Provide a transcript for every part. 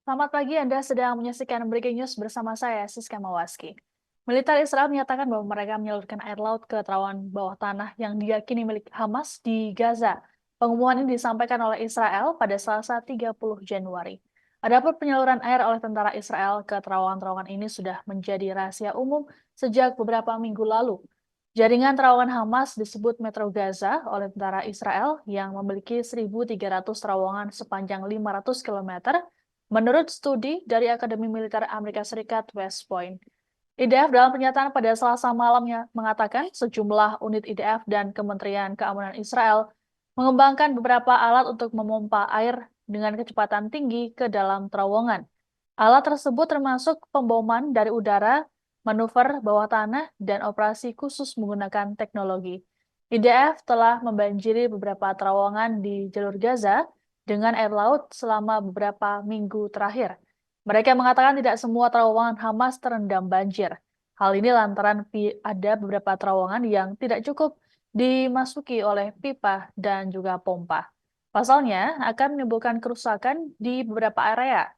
Selamat pagi, Anda sedang menyaksikan Breaking News bersama saya, Siska Mawaski. Militer Israel menyatakan bahwa mereka menyalurkan air laut ke terowongan bawah tanah yang diyakini milik Hamas di Gaza. Pengumuman ini disampaikan oleh Israel pada Selasa 30 Januari. Adapun penyaluran air oleh tentara Israel ke terowongan-terowongan ini sudah menjadi rahasia umum sejak beberapa minggu lalu. Jaringan terowongan Hamas disebut Metro Gaza oleh tentara Israel yang memiliki 1.300 terowongan sepanjang 500 km menurut studi dari Akademi Militer Amerika Serikat West Point. IDF dalam pernyataan pada Selasa malamnya mengatakan sejumlah unit IDF dan Kementerian Keamanan Israel mengembangkan beberapa alat untuk memompa air dengan kecepatan tinggi ke dalam terowongan. Alat tersebut termasuk pemboman dari udara, manuver bawah tanah, dan operasi khusus menggunakan teknologi. IDF telah membanjiri beberapa terowongan di jalur Gaza dengan air laut selama beberapa minggu terakhir. Mereka mengatakan tidak semua terowongan Hamas terendam banjir. Hal ini lantaran ada beberapa terowongan yang tidak cukup dimasuki oleh pipa dan juga pompa. Pasalnya akan menimbulkan kerusakan di beberapa area.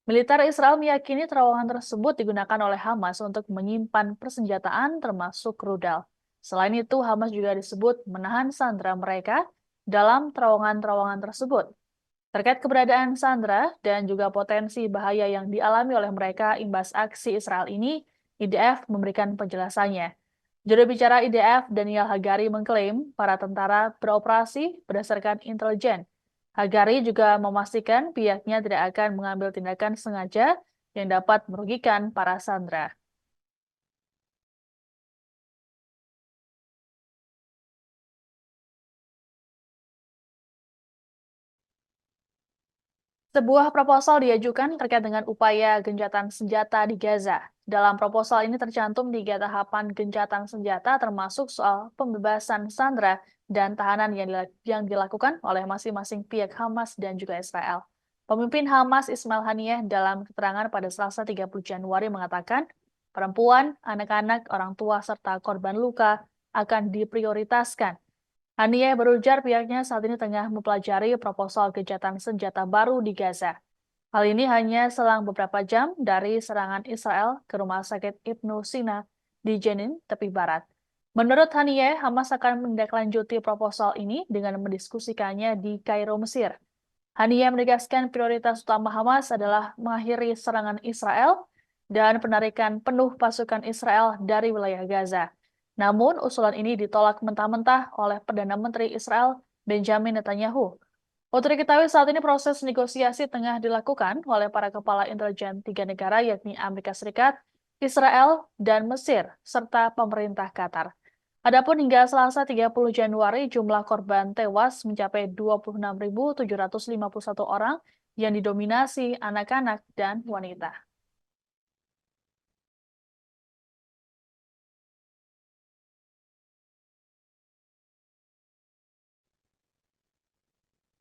Militer Israel meyakini terowongan tersebut digunakan oleh Hamas untuk menyimpan persenjataan termasuk rudal. Selain itu, Hamas juga disebut menahan sandera mereka dalam terowongan-terowongan tersebut. Terkait keberadaan Sandra dan juga potensi bahaya yang dialami oleh mereka imbas aksi Israel ini, IDF memberikan penjelasannya. Juru bicara IDF, Daniel Hagari, mengklaim para tentara beroperasi berdasarkan intelijen. Hagari juga memastikan pihaknya tidak akan mengambil tindakan sengaja yang dapat merugikan para sandera. Sebuah proposal diajukan terkait dengan upaya gencatan senjata di Gaza. Dalam proposal ini tercantum 3 tahapan gencatan senjata termasuk soal pembebasan sandera dan tahanan yang dilakukan oleh masing-masing pihak Hamas dan juga Israel. Pemimpin Hamas Ismail Haniyeh dalam keterangan pada Selasa 30 Januari mengatakan, perempuan, anak-anak, orang tua, serta korban luka akan diprioritaskan. Haniyeh berujar pihaknya saat ini tengah mempelajari proposal gencatan senjata baru di Gaza. Hal ini hanya selang beberapa jam dari serangan Israel ke rumah sakit Ibnu Sina di Jenin, tepi barat. Menurut Haniyeh, Hamas akan menindaklanjuti proposal ini dengan mendiskusikannya di Kairo, Mesir. Haniyeh menegaskan prioritas utama Hamas adalah mengakhiri serangan Israel dan penarikan penuh pasukan Israel dari wilayah Gaza. Namun, usulan ini ditolak mentah-mentah oleh Perdana Menteri Israel Benjamin Netanyahu. Untuk diketahui saat ini proses negosiasi tengah dilakukan oleh para kepala intelijen 3 negara yakni Amerika Serikat, Israel, dan Mesir, serta pemerintah Qatar. Adapun hingga Selasa 30 Januari, jumlah korban tewas mencapai 26.751 orang yang didominasi anak-anak dan wanita.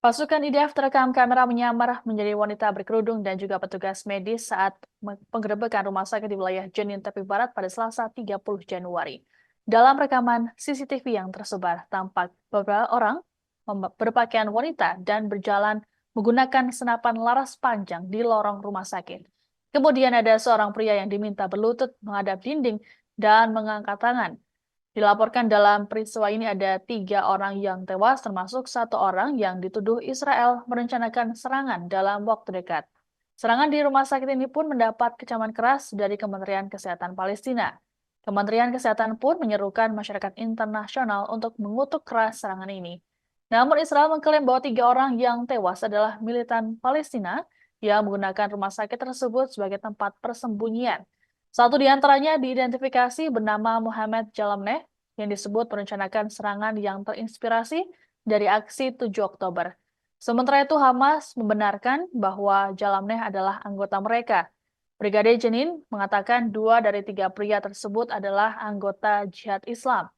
Pasukan IDF terekam kamera menyamar menjadi wanita berkerudung dan juga petugas medis saat penggerebekan rumah sakit di wilayah Jenin tepi barat pada Selasa 30 Januari. Dalam rekaman CCTV yang tersebar, tampak beberapa orang berpakaian wanita dan berjalan menggunakan senapan laras panjang di lorong rumah sakit. Kemudian ada seorang pria yang diminta berlutut menghadap dinding dan mengangkat tangan. Dilaporkan dalam peristiwa ini ada 3 orang yang tewas, termasuk 1 orang yang dituduh Israel merencanakan serangan dalam waktu dekat. Serangan di rumah sakit ini pun mendapat kecaman keras dari Kementerian Kesehatan Palestina. Kementerian Kesehatan pun menyerukan masyarakat internasional untuk mengutuk keras serangan ini. Namun Israel mengklaim bahwa 3 orang yang tewas adalah militan Palestina yang menggunakan rumah sakit tersebut sebagai tempat persembunyian. Satu di antaranya diidentifikasi bernama Muhammad Jalamneh yang disebut merencanakan serangan yang terinspirasi dari aksi 7 Oktober. Sementara itu Hamas membenarkan bahwa Jalamneh adalah anggota mereka. Brigade Jenin mengatakan 2 dari 3 pria tersebut adalah anggota Jihad Islam.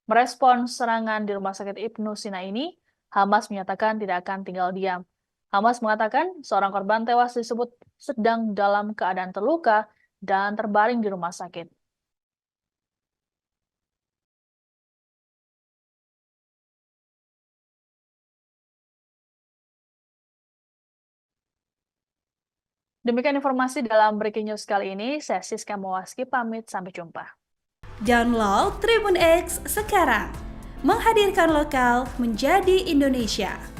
Merespons serangan di Rumah Sakit Ibnu Sina ini, Hamas menyatakan tidak akan tinggal diam. Hamas mengatakan seorang korban tewas disebut sedang dalam keadaan terluka dan terbaring di rumah sakit. Demikian informasi dalam Breaking News kali ini. Saya Siska Mawaski pamit, sampai jumpa. Download Tribun X sekarang, menghadirkan lokal menjadi Indonesia.